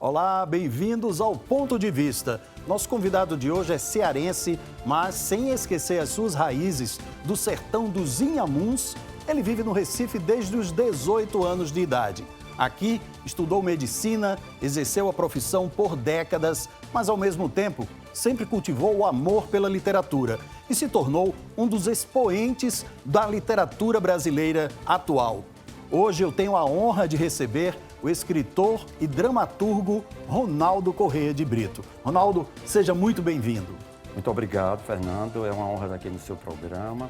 Olá, bem-vindos ao Ponto de Vista. Nosso convidado de hoje é cearense, mas sem esquecer as suas raízes do sertão dos Inhamuns, ele vive no Recife desde os 18 anos de idade. Aqui, estudou medicina, exerceu a profissão por décadas, mas ao mesmo tempo, sempre cultivou o amor pela literatura e se tornou um dos expoentes da literatura brasileira atual. Hoje eu tenho a honra de receber o escritor e dramaturgo Ronaldo Corrêa de Brito. Ronaldo, seja muito bem-vindo. Muito obrigado, Fernando. É uma honra estar aqui no seu programa.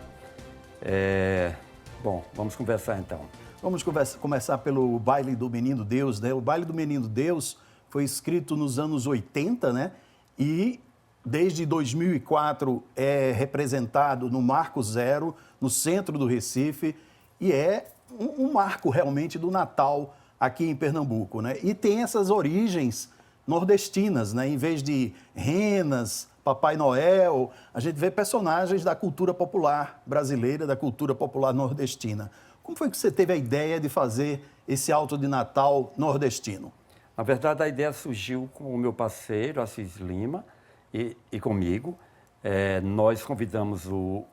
Bom, vamos conversar então. Vamos começar pelo Baile do Menino Deus, né? O Baile do Menino Deus foi escrito nos anos 80, né? E desde 2004 é representado no Marco Zero, no centro do Recife, e é um marco realmente do Natal aqui em Pernambuco, né? E tem essas origens nordestinas, né? Em vez de renas, Papai Noel, a gente vê personagens da cultura popular brasileira, da cultura popular nordestina. Como foi que você teve a ideia de fazer esse alto de Natal nordestino? Na verdade, a ideia surgiu com o meu parceiro, Assis Lima, e comigo. Nós convidamos o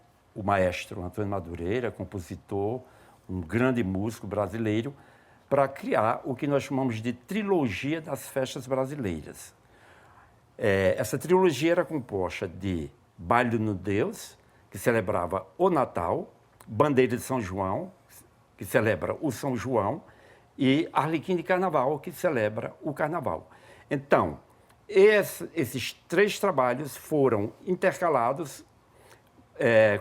maestro Antônio Madureira, compositor, um grande músico brasileiro, para criar o que nós chamamos de trilogia das festas brasileiras. Essa trilogia era composta de Baile do Menino Deus, que celebrava o Natal, Bandeira de São João, que celebra o São João, e Arlequim de Carnaval, que celebra o Carnaval. Então, esses três trabalhos foram intercalados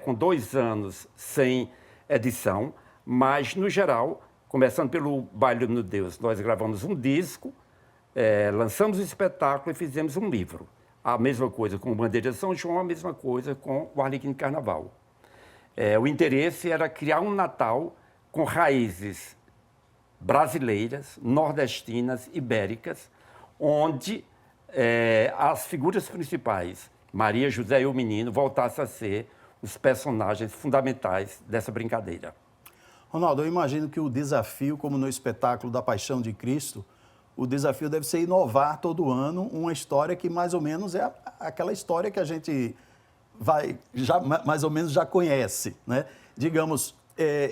com 2 anos sem edição, mas, no geral, começando pelo Baile do Menino Deus, nós gravamos um disco, lançamos o espetáculo e fizemos um livro. A mesma coisa com o Bandeira de São João, a mesma coisa com o Arlequim de Carnaval. O interesse era criar um Natal com raízes brasileiras, nordestinas, ibéricas, onde as figuras principais, Maria, José e o Menino, voltassem a ser os personagens fundamentais dessa brincadeira. Ronaldo, eu imagino que o desafio, como no espetáculo da Paixão de Cristo, o desafio deve ser inovar todo ano uma história que mais ou menos é aquela história que a gente mais ou menos já conhece, né? Digamos,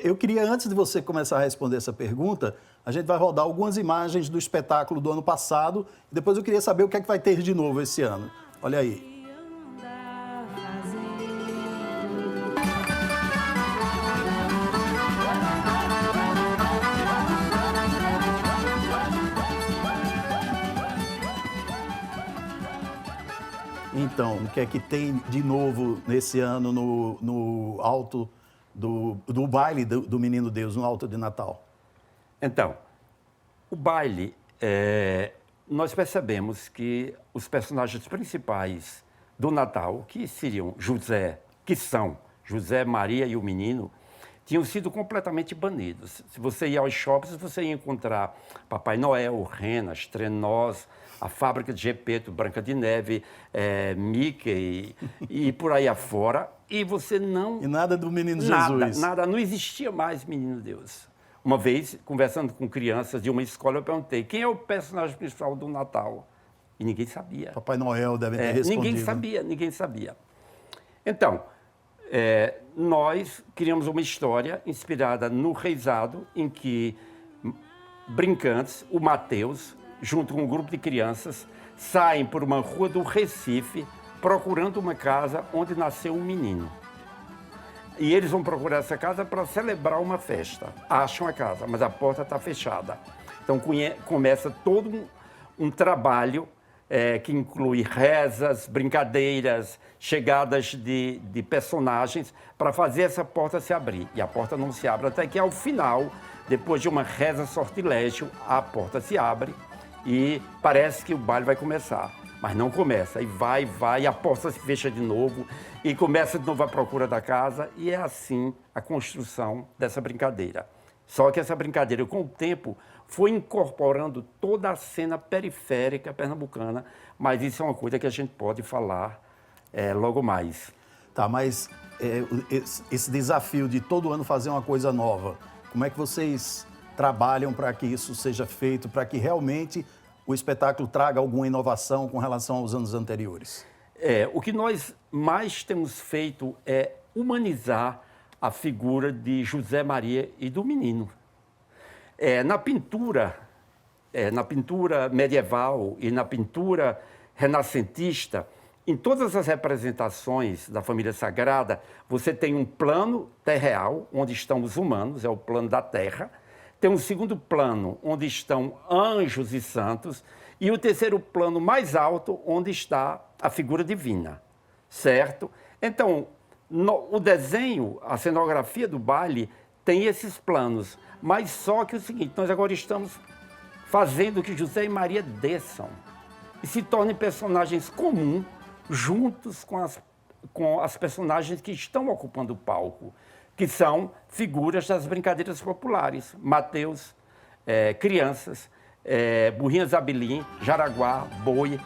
eu queria, antes de você começar a responder essa pergunta, a gente vai rodar algumas imagens do espetáculo do ano passado, e depois eu queria saber o que é que vai ter de novo esse ano. Olha aí. Então, o que é que tem de novo nesse ano no alto do baile do Menino Deus, no alto de Natal? Então, o baile, nós percebemos que os personagens principais do Natal, que são José, Maria e o Menino, tinham sido completamente banidos. Se você ia aos shoppings, você ia encontrar Papai Noel, renas, trenós, a fábrica de Gepeto, Branca de Neve, Mickey e por aí afora. E você não... E nada do Menino Jesus. Nada, não existia mais Menino Deus. Uma vez, conversando com crianças de uma escola, eu perguntei, quem é o personagem principal do Natal? E ninguém sabia. Papai Noel deve ter respondido. Ninguém sabia. Então, nós criamos uma história inspirada no Reisado, em que brincantes, o Mateus, junto com um grupo de crianças, saem por uma rua do Recife procurando uma casa onde nasceu um menino. E eles vão procurar essa casa para celebrar uma festa. Acham a casa, mas a porta está fechada. Então começa todo um trabalho que inclui rezas, brincadeiras, chegadas de personagens para fazer essa porta se abrir. E a porta não se abre até que, ao final, depois de uma reza sortilégio, a porta se abre e parece que o baile vai começar. Mas não começa, e vai, a porta se fecha de novo, e começa de novo a procura da casa, e é assim a construção dessa brincadeira. Só que essa brincadeira, com o tempo, foi incorporando toda a cena periférica pernambucana, mas isso é uma coisa que a gente pode falar logo mais. Tá, mas esse desafio de todo ano fazer uma coisa nova, como é que vocês trabalham para que isso seja feito, para que realmente o espetáculo traga alguma inovação com relação aos anos anteriores? O que nós mais temos feito é humanizar a figura de José Maria e do menino. Na pintura medieval e na pintura renascentista, em todas as representações da família sagrada, você tem um plano terreal, onde estão os humanos, é o plano da terra. Tem um segundo plano, onde estão anjos e santos. E o terceiro plano mais alto, onde está a figura divina, certo? Então, o desenho, a cenografia do baile tem esses planos. Mas só que é o seguinte, nós agora estamos fazendo que José e Maria desçam e se tornem personagens comuns, juntos com as personagens que estão ocupando o palco, que são figuras das brincadeiras populares. Mateus, crianças, burrinha Zabilim, Jaraguá, boi,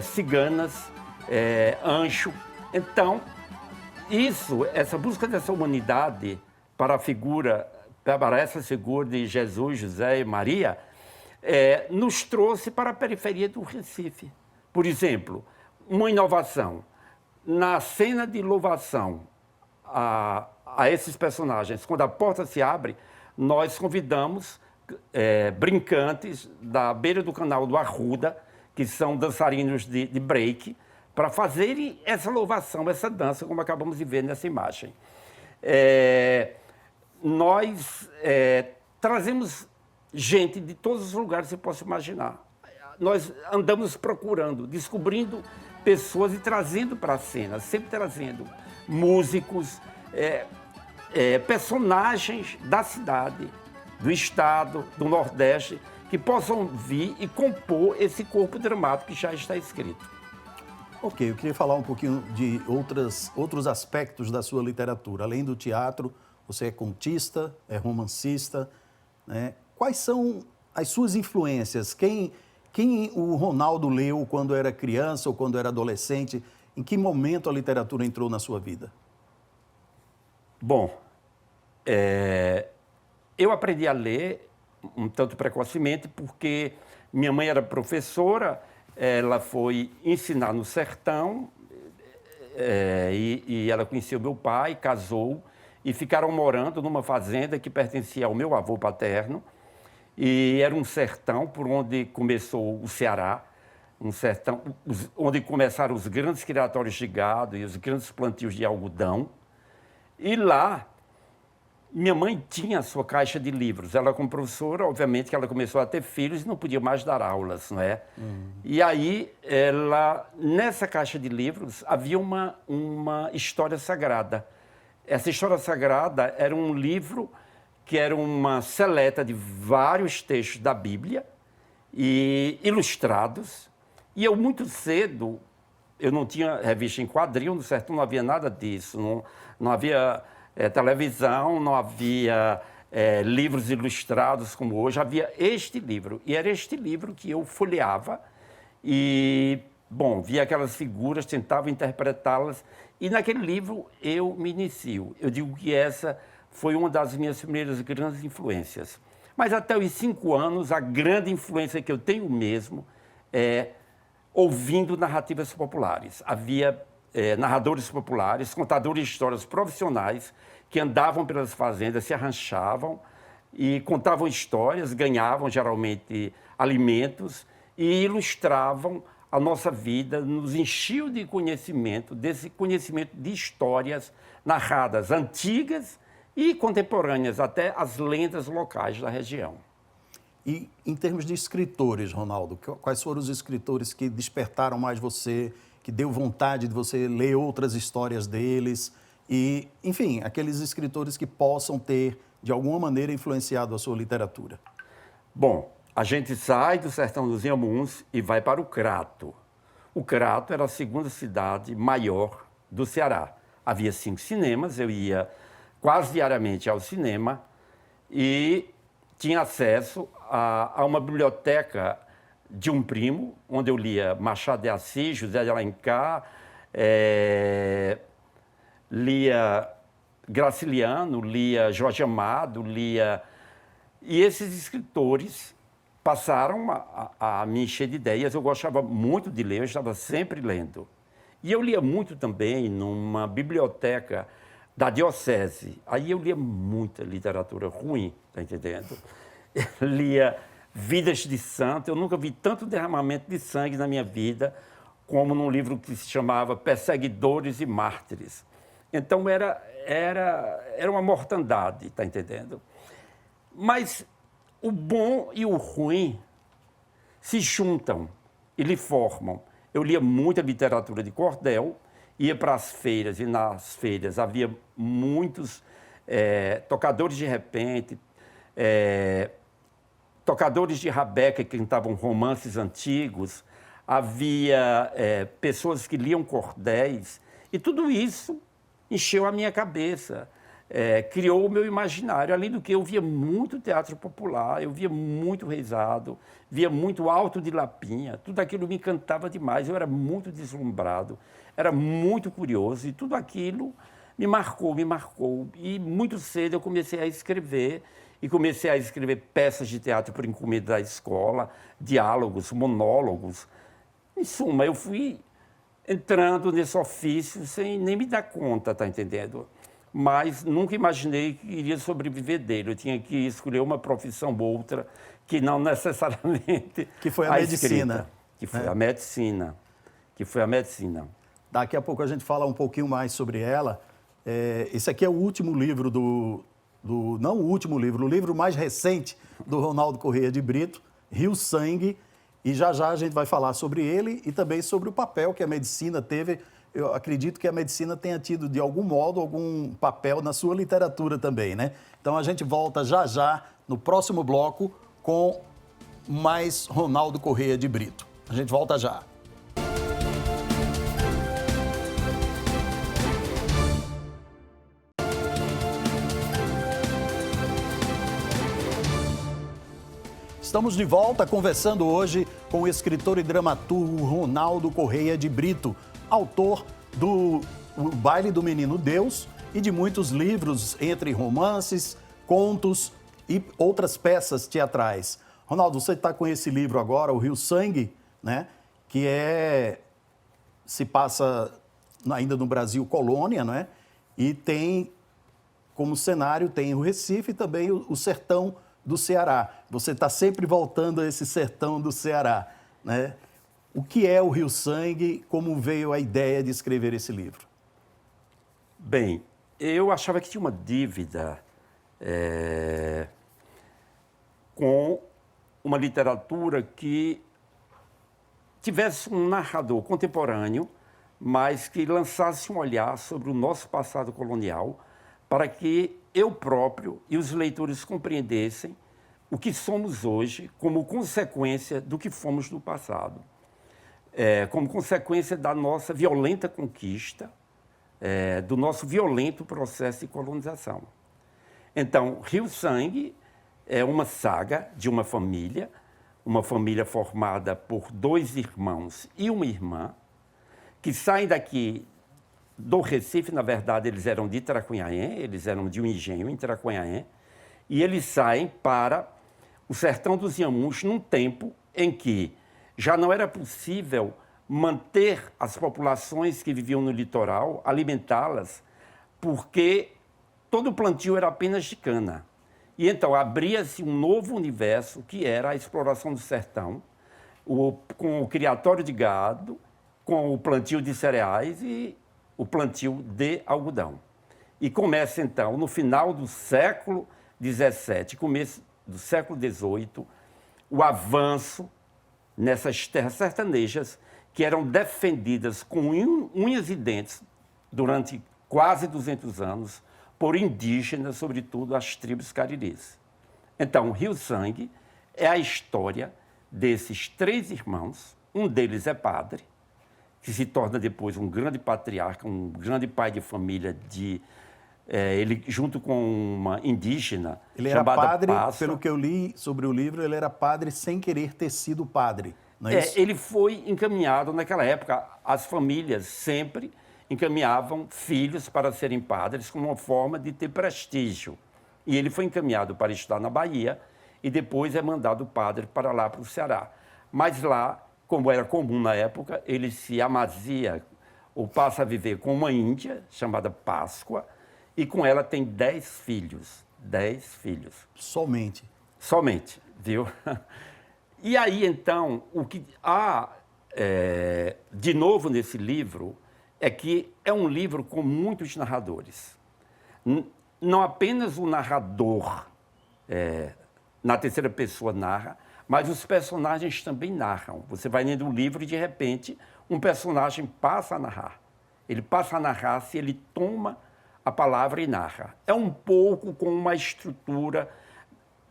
ciganas, ancho. Então, essa busca dessa humanidade para essa figura de Jesus, José e Maria, nos trouxe para a periferia do Recife. Por exemplo, uma inovação. Na cena de louvação a esses personagens, quando a porta se abre, nós convidamos brincantes da beira do canal do Arruda, que são dançarinos de break, para fazerem essa louvação, essa dança, como acabamos de ver nessa imagem. Nós trazemos gente de todos os lugares que você possa imaginar. Nós andamos procurando, descobrindo pessoas e trazendo para a cena, sempre trazendo músicos, personagens da cidade, do estado, do Nordeste, que possam vir e compor esse corpo dramático que já está escrito. Ok, eu queria falar um pouquinho de outros aspectos da sua literatura. Além do teatro, você é contista, é romancista, né? Quais são as suas influências? Quem o Ronaldo leu quando era criança ou quando era adolescente? Em que momento a literatura entrou na sua vida? Bom, eu aprendi a ler um tanto precocemente porque minha mãe era professora, ela foi ensinar no sertão e ela conheceu meu pai, casou e ficaram morando numa fazenda que pertencia ao meu avô paterno. E era um sertão por onde começou o Ceará, um sertão onde começaram os grandes criatórios de gado e os grandes plantios de algodão. E lá, minha mãe tinha a sua caixa de livros. Ela, como professora, obviamente que ela começou a ter filhos e não podia mais dar aulas, não é? E aí, nessa caixa de livros, havia uma história sagrada. Essa história sagrada era um livro que era uma seleta de vários textos da Bíblia, e ilustrados. E eu, muito cedo, eu não tinha revista em quadril, no sertão não havia nada disso, não havia televisão, não havia livros ilustrados como hoje, havia este livro. E era este livro que eu folheava e, bom, via aquelas figuras, tentava interpretá-las, e naquele livro eu me inicio. Eu digo que essa foi uma das minhas primeiras grandes influências. Mas até os 5 anos, a grande influência que eu tenho mesmo é ouvindo narrativas populares. Havia narradores populares, contadores de histórias profissionais que andavam pelas fazendas, se arranchavam e contavam histórias, ganhavam geralmente alimentos e ilustravam a nossa vida, nos enchiam de conhecimento, desse conhecimento de histórias narradas, antigas e contemporâneas, até as lendas locais da região. E em termos de escritores, Ronaldo, quais foram os escritores que despertaram mais você, que deu vontade de você ler outras histórias deles? E, enfim, aqueles escritores que possam ter, de alguma maneira, influenciado a sua literatura. Bom, a gente sai do sertão dos Inhamuns e vai para o Crato. O Crato era a segunda cidade maior do Ceará. Havia 5 cinemas, eu ia quase diariamente ao cinema e tinha acesso a uma biblioteca de um primo, onde eu lia Machado de Assis, José de Alencar, lia Graciliano, lia Jorge Amado, lia... E esses escritores passaram a me encher de ideias. Eu gostava muito de ler, eu estava sempre lendo. E eu lia muito também numa biblioteca da diocese. Aí eu lia muita literatura ruim, tá entendendo? Eu lia Vidas de Santo. Eu nunca vi tanto derramamento de sangue na minha vida como num livro que se chamava Perseguidores e Mártires. Então era uma mortandade, tá entendendo? Mas o bom e o ruim se juntam e lhe formam. Eu lia muita literatura de cordel, ia para as feiras, e nas feiras havia muitos tocadores de repente, tocadores de rabeca que cantavam romances antigos, havia pessoas que liam cordéis, e tudo isso encheu a minha cabeça. Criou o meu imaginário, além do que eu via muito teatro popular, eu via muito rezado, via muito Alto de Lapinha, tudo aquilo me encantava demais, eu era muito deslumbrado, era muito curioso e tudo aquilo me marcou. E muito cedo eu comecei a escrever, e comecei a escrever peças de teatro por encomenda da escola, diálogos, monólogos. Em suma, eu fui entrando nesse ofício sem nem me dar conta, tá entendendo? Mas nunca imaginei que iria sobreviver dele. Eu tinha que escolher uma profissão ou outra, que não necessariamente que foi a medicina. Escrita, que foi a medicina. Que foi a medicina. Daqui a pouco a gente fala um pouquinho mais sobre ela. Esse aqui é o último livro não o último livro, o livro mais recente do Ronaldo Corrêa de Brito, Rio Sangue. E já a gente vai falar sobre ele e também sobre o papel que a medicina teve. Eu acredito que a medicina tenha tido, de algum modo, algum papel na sua literatura também, né? Então a gente volta já no próximo bloco com mais Ronaldo Corrêa de Brito. A gente volta já. Estamos de volta conversando hoje com o escritor e dramaturgo Ronaldo Corrêa de Brito, autor do O Baile do Menino Deus e de muitos livros, entre romances, contos e outras peças teatrais. Ronaldo, você está com esse livro agora, O Rio Sangue, né? Que se passa ainda no Brasil colônia, né? E tem como cenário tem o Recife e também o sertão do Ceará. Você está sempre voltando a esse sertão do Ceará, né? O que é o Rio Sangue? Como veio a ideia de escrever esse livro? Bem, eu achava que tinha uma dívida com uma literatura que tivesse um narrador contemporâneo, mas que lançasse um olhar sobre o nosso passado colonial, para que eu próprio e os leitores compreendessem o que somos hoje como consequência do que fomos no passado. Como consequência da nossa violenta conquista, do nosso violento processo de colonização. Então, Rio Sangue é uma saga de uma família formada por 2 irmãos e uma irmã, que saem daqui do Recife. Na verdade, eles eram de Tracunhaém, eles eram de um engenho em Tracunhaém, e eles saem para o sertão dos Inhamuns num tempo em que já não era possível manter as populações que viviam no litoral, alimentá-las, porque todo o plantio era apenas de cana. E então abria-se um novo universo, que era a exploração do sertão, com o criatório de gado, com o plantio de cereais e o plantio de algodão. E começa então, no final do século XVII, começo do século XVIII, o avanço nessas terras sertanejas que eram defendidas com unhas e dentes durante quase 200 anos por indígenas, sobretudo as tribos cariris. Então, Rio Sangue é a história desses 3 irmãos, um deles é padre, que se torna depois um grande patriarca, um grande pai de família, ele junto com uma indígena ele era chamada padre, Passa. Pelo que eu li sobre o livro, ele era padre sem querer ter sido padre, não é isso? Ele foi encaminhado, naquela época, as famílias sempre encaminhavam filhos para serem padres como uma forma de ter prestígio. E ele foi encaminhado para estudar na Bahia, e depois é mandado o padre para lá, para o Ceará. Mas lá, como era comum na época, ele se amazia ou passa a viver com uma índia chamada Páscoa, e com ela tem 10 filhos. 10 filhos. Somente. Somente, viu? E aí, então, o que há de novo nesse livro é que é um livro com muitos narradores. Não apenas o narrador, na terceira pessoa, narra, mas os personagens também narram. Você vai lendo um livro e, de repente, um personagem passa a narrar. Ele passa a narrar se ele toma a palavra e narra. É um pouco com uma estrutura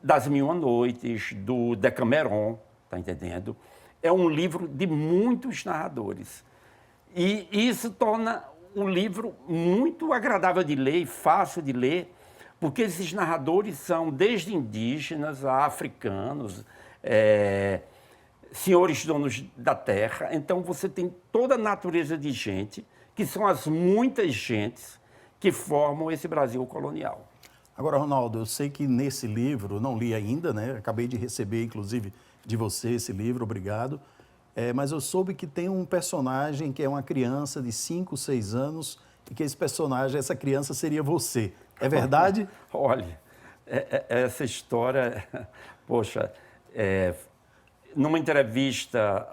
das Mil e Uma Noites, do Decameron, tá entendendo? É um livro de muitos narradores. E isso torna o livro muito agradável de ler e fácil de ler, porque esses narradores são desde indígenas a africanos, senhores donos da terra. Então você tem toda a natureza de gente, que são as muitas gentes que formam esse Brasil colonial. Agora, Ronaldo, eu sei que nesse livro, não li ainda, né? Acabei de receber, inclusive, de você esse livro, obrigado. Mas eu soube que tem um personagem que é uma criança de 5, 6 anos e que esse personagem, essa criança seria você. É verdade? Olha, essa história, poxa, numa entrevista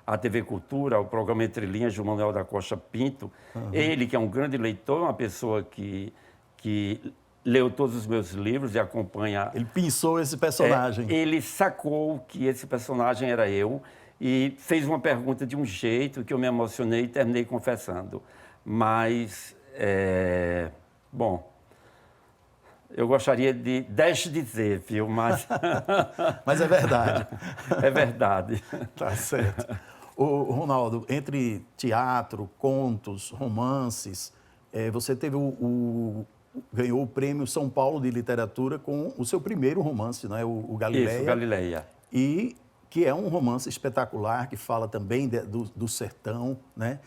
à TV Cultura, ao programa Entre Linhas, do Manuel da Costa Pinto, ele, que é um grande leitor, uma pessoa que leu todos os meus livros e acompanha... Ele pensou esse personagem. Ele sacou que esse personagem era eu e fez uma pergunta de um jeito que eu me emocionei e terminei confessando. Mas, bom, eu gostaria de dizer, viu? Mas... Mas é verdade. É verdade. Tá certo. O Ronaldo, entre teatro, contos, romances, você teve ganhou o prêmio São Paulo de Literatura com o seu primeiro romance, não é? O Galileia. Isso, Galileia. E que é um romance espetacular, que fala também do sertão, né?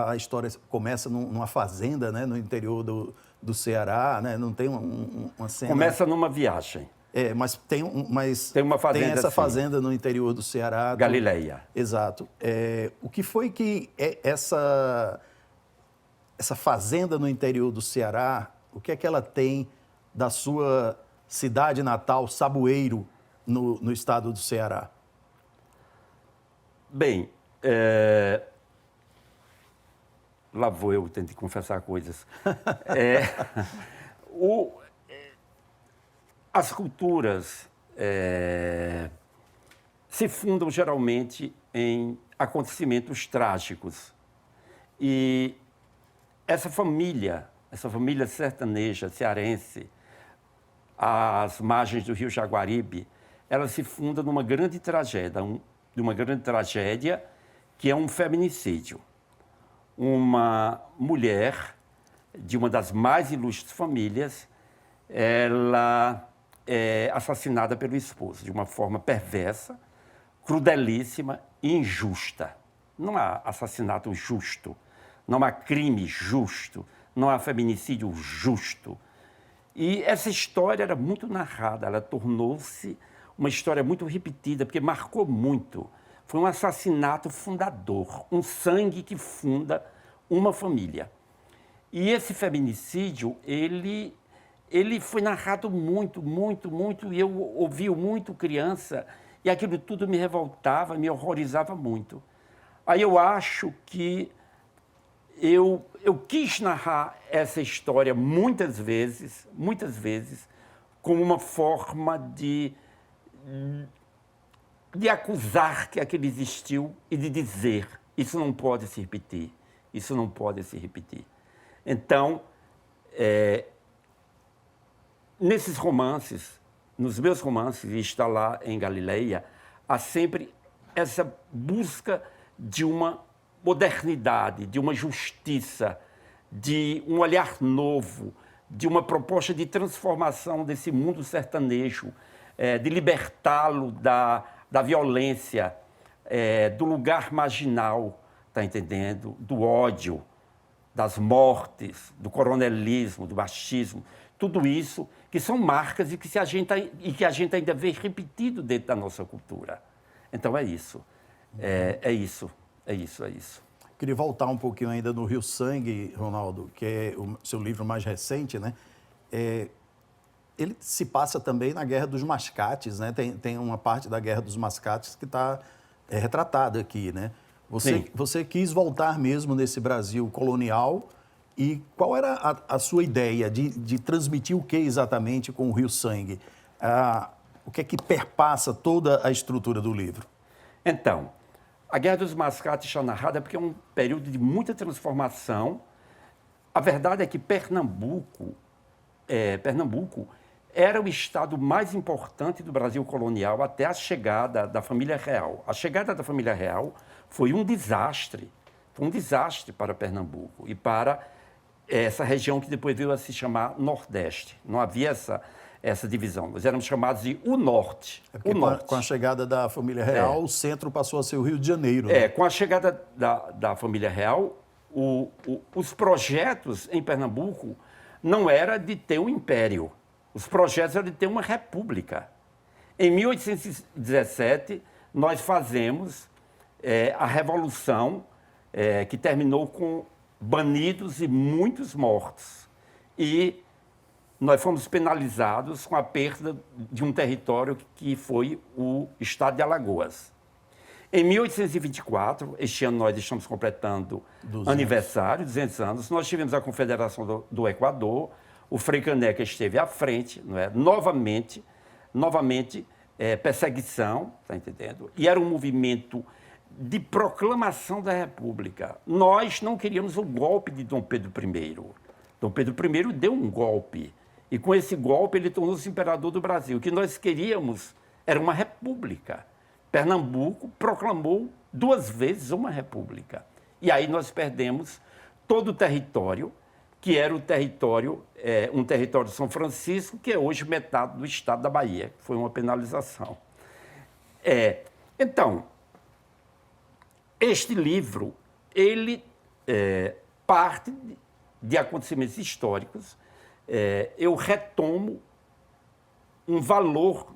A história começa numa fazenda, né? No interior do Ceará, né? Não tem uma cena... Começa numa viagem. Mas tem uma fazenda, tem essa assim, fazenda no interior do Ceará. Galileia. Exato. O que foi que essa fazenda no interior do Ceará, o que é que ela tem da sua cidade natal, Saboeiro, no estado do Ceará? Bem, lá vou eu tentar confessar coisas. As culturas se fundam geralmente em acontecimentos trágicos. E essa família sertaneja, cearense, às margens do rio Jaguaribe, ela se funda numa grande tragédia, que é um feminicídio. Uma mulher de uma das mais ilustres famílias, ela é assassinada pelo esposo de uma forma perversa, crudelíssima e injusta. Não há assassinato justo, não há crime justo, não há feminicídio justo. E essa história era muito narrada, ela tornou-se uma história muito repetida, porque marcou muito. Foi um assassinato fundador, um sangue que funda uma família. E esse feminicídio, ele foi narrado muito, muito, muito, e eu ouvi muito criança, e aquilo tudo me revoltava, me horrorizava muito. Aí eu acho que eu quis narrar essa história muitas vezes, como uma forma de acusar que aquilo existiu e de dizer, isso não pode se repetir, isso não pode se repetir. Então, nesses romances, nos meus romances, e está lá em Galileia, há sempre essa busca de uma modernidade, de uma justiça, de um olhar novo, de uma proposta de transformação desse mundo sertanejo, de libertá-lo da violência, do lugar marginal, tá entendendo? Do ódio, das mortes, do coronelismo, do machismo. tudo isso, que são marcas e que a gente ainda vê repetido dentro da nossa cultura. Então, é isso. É isso. Queria voltar um pouquinho ainda no Rio Sangue, Ronaldo, que é o seu livro mais recente, né? Ele se passa também na Guerra dos Mascates, né? Tem uma parte da Guerra dos Mascates que está retratada aqui, né? Você quis voltar mesmo nesse Brasil colonial e qual era a sua ideia de transmitir o que exatamente com o Rio Sangue? O que é que perpassa toda a estrutura do livro? Então, a Guerra dos Mascates está narrada porque é um período de muita transformação. A verdade é que Pernambuco era o estado mais importante do Brasil colonial até a chegada da família real. A chegada da família real foi um desastre para Pernambuco e para essa região que depois veio a se chamar Nordeste. Não havia essa divisão. Nós éramos chamados de o Norte. Com a chegada da família real, o centro passou a ser o Rio de Janeiro. Né? Com a chegada da família real, os projetos em Pernambuco não era de ter um império. Os projetos eram de ter uma república. Em 1817, nós fazemos a Revolução, que terminou com banidos e muitos mortos. E nós fomos penalizados com a perda de um território que foi o estado de Alagoas. Em 1824, este ano nós estamos completando 200. Aniversário, 200 anos, nós tivemos a Confederação do Equador, o Frei Caneca esteve à frente, não é? Novamente, perseguição, está entendendo? E era um movimento de proclamação da República. Nós não queríamos o golpe de Dom Pedro I. Dom Pedro I deu um golpe. E com esse golpe ele tornou-se imperador do Brasil. O que nós queríamos era uma república. Pernambuco proclamou 2 vezes uma república. E aí nós perdemos todo o território, que era um território de São Francisco, que é hoje metade do estado da Bahia. Foi uma penalização. Então, este livro, ele parte de acontecimentos históricos. Eu retomo um valor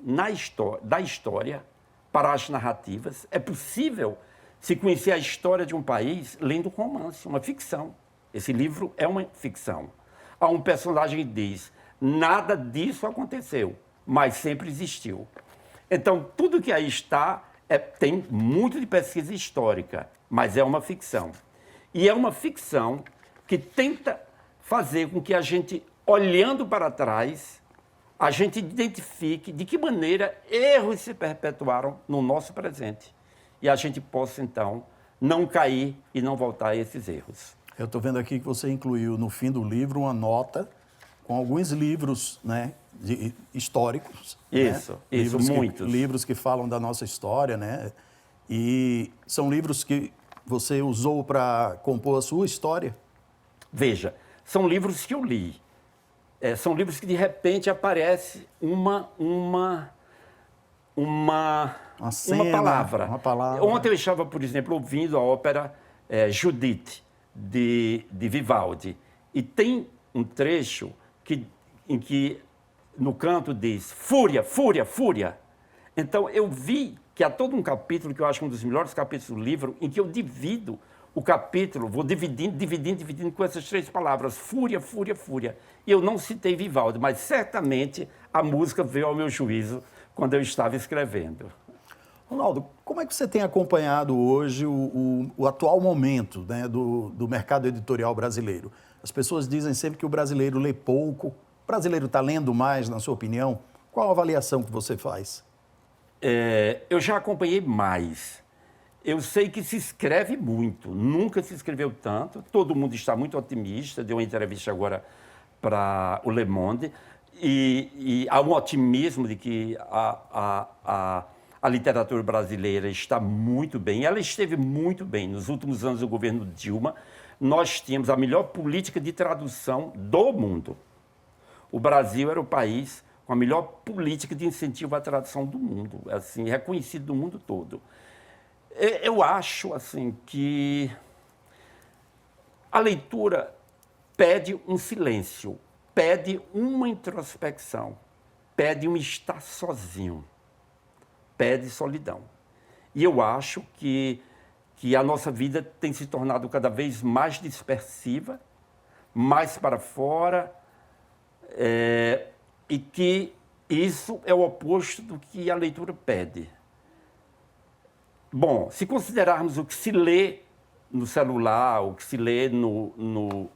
da história para as narrativas. É possível se conhecer a história de um país lendo romance, uma ficção. Esse livro é uma ficção. Há um personagem que diz, nada disso aconteceu, mas sempre existiu. Então, tudo que aí está tem muito de pesquisa histórica, mas é uma ficção. E é uma ficção que tenta fazer com que a gente, olhando para trás, a gente identifique de que maneira erros se perpetuaram no nosso presente. E a gente possa, então, não cair e não voltar a esses erros. Eu estou vendo aqui que você incluiu no fim do livro uma nota com alguns livros, né, históricos. Isso, muitos. Livros que falam da nossa história, né? E são livros que você usou para compor a sua história? Veja, são livros que eu li. São livros que, de repente, aparece uma palavra. Uma palavra. Ontem eu estava, por exemplo, ouvindo a ópera Judite, de Vivaldi. E tem um trecho em que no canto diz fúria, fúria, fúria. Então, eu vi que há todo um capítulo, que eu acho um dos melhores capítulos do livro, em que eu divido o capítulo, vou dividindo com essas 3 palavras, fúria, fúria, fúria. E eu não citei Vivaldi, mas certamente a música veio ao meu juízo quando eu estava escrevendo. Ronaldo, como é que você tem acompanhado hoje o atual momento, né, do mercado editorial brasileiro? As pessoas dizem sempre que o brasileiro lê pouco. O brasileiro está lendo mais, na sua opinião? Qual a avaliação que você faz? Eu já acompanhei mais. Eu sei que se escreve muito, nunca se escreveu tanto. Todo mundo está muito otimista. Deu uma entrevista agora para o Le Monde. E há um otimismo de que a literatura brasileira está muito bem. Ela esteve muito bem. Nos últimos anos do governo Dilma, nós tínhamos a melhor política de tradução do mundo. O Brasil era o país com a melhor política de incentivo à tradução do mundo, assim, reconhecido do mundo todo. Eu acho assim, que a leitura pede um silêncio, pede uma introspecção, pede um estar sozinho, pede solidão. E eu acho que a nossa vida tem se tornado cada vez mais dispersiva, mais para fora, e que isso é o oposto do que a leitura pede. Bom, se considerarmos o que se lê no celular, o que se lê no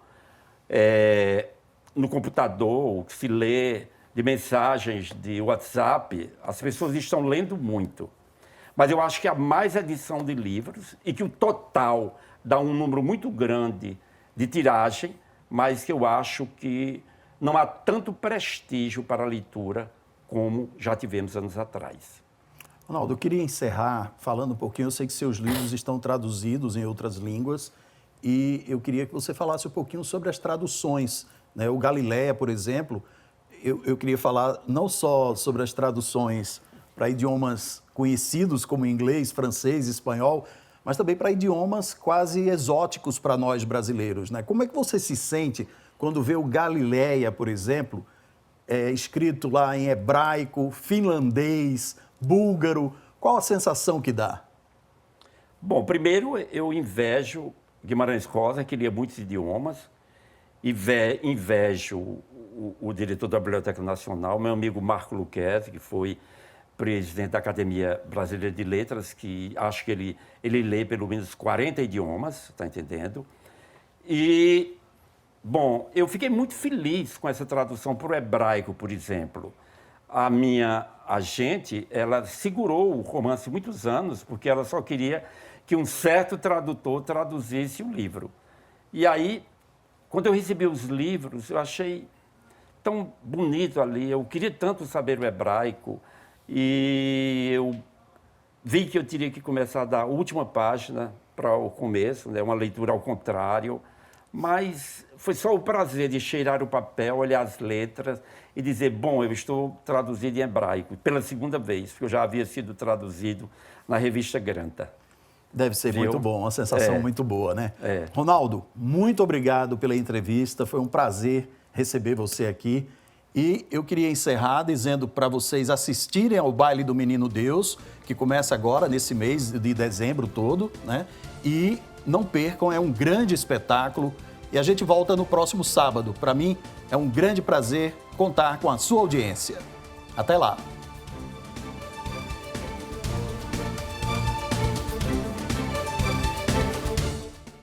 computador, o que se lê de mensagens de WhatsApp, as pessoas estão lendo muito. Mas eu acho que há mais edição de livros e que o total dá um número muito grande de tiragem, mas que eu acho que não há tanto prestígio para a leitura como já tivemos anos atrás. Ronaldo, eu queria encerrar falando um pouquinho, eu sei que seus livros estão traduzidos em outras línguas e eu queria que você falasse um pouquinho sobre as traduções, né? O Galileia, por exemplo, eu queria falar não só sobre as traduções para idiomas conhecidos como inglês, francês, espanhol, mas também para idiomas quase exóticos para nós brasileiros, né? Como é que você se sente quando vê o Galileia, por exemplo, escrito lá em hebraico, finlandês, búlgaro? Qual a sensação que dá? Bom, primeiro eu invejo Guimarães Rosa, que lia muitos idiomas, invejo o diretor da Biblioteca Nacional, meu amigo Marco Lucchesi, que foi presidente da Academia Brasileira de Letras, que acho que ele lê pelo menos 40 idiomas, está entendendo? E, bom, eu fiquei muito feliz com essa tradução para o hebraico, por exemplo. A minha agente, ela segurou o romance muitos anos, porque ela só queria que um certo tradutor traduzisse o livro. E aí, quando eu recebi os livros, eu achei tão bonito ali, eu queria tanto saber o hebraico, e eu vi que eu teria que começar da última página para o começo, né, uma leitura ao contrário, mas foi só o prazer de cheirar o papel, olhar as letras e dizer, bom, eu estou traduzido em hebraico, pela segunda vez, porque eu já havia sido traduzido na revista Granta. Deve ser muito bom, uma sensação muito boa, né? Ronaldo, muito obrigado pela entrevista, foi um prazer receber você aqui. E eu queria encerrar dizendo para vocês assistirem ao Baile do Menino Deus, que começa agora, nesse mês de dezembro todo, né? E não percam, é um grande espetáculo. E a gente volta no próximo sábado. Para mim, é um grande prazer contar com a sua audiência. Até lá!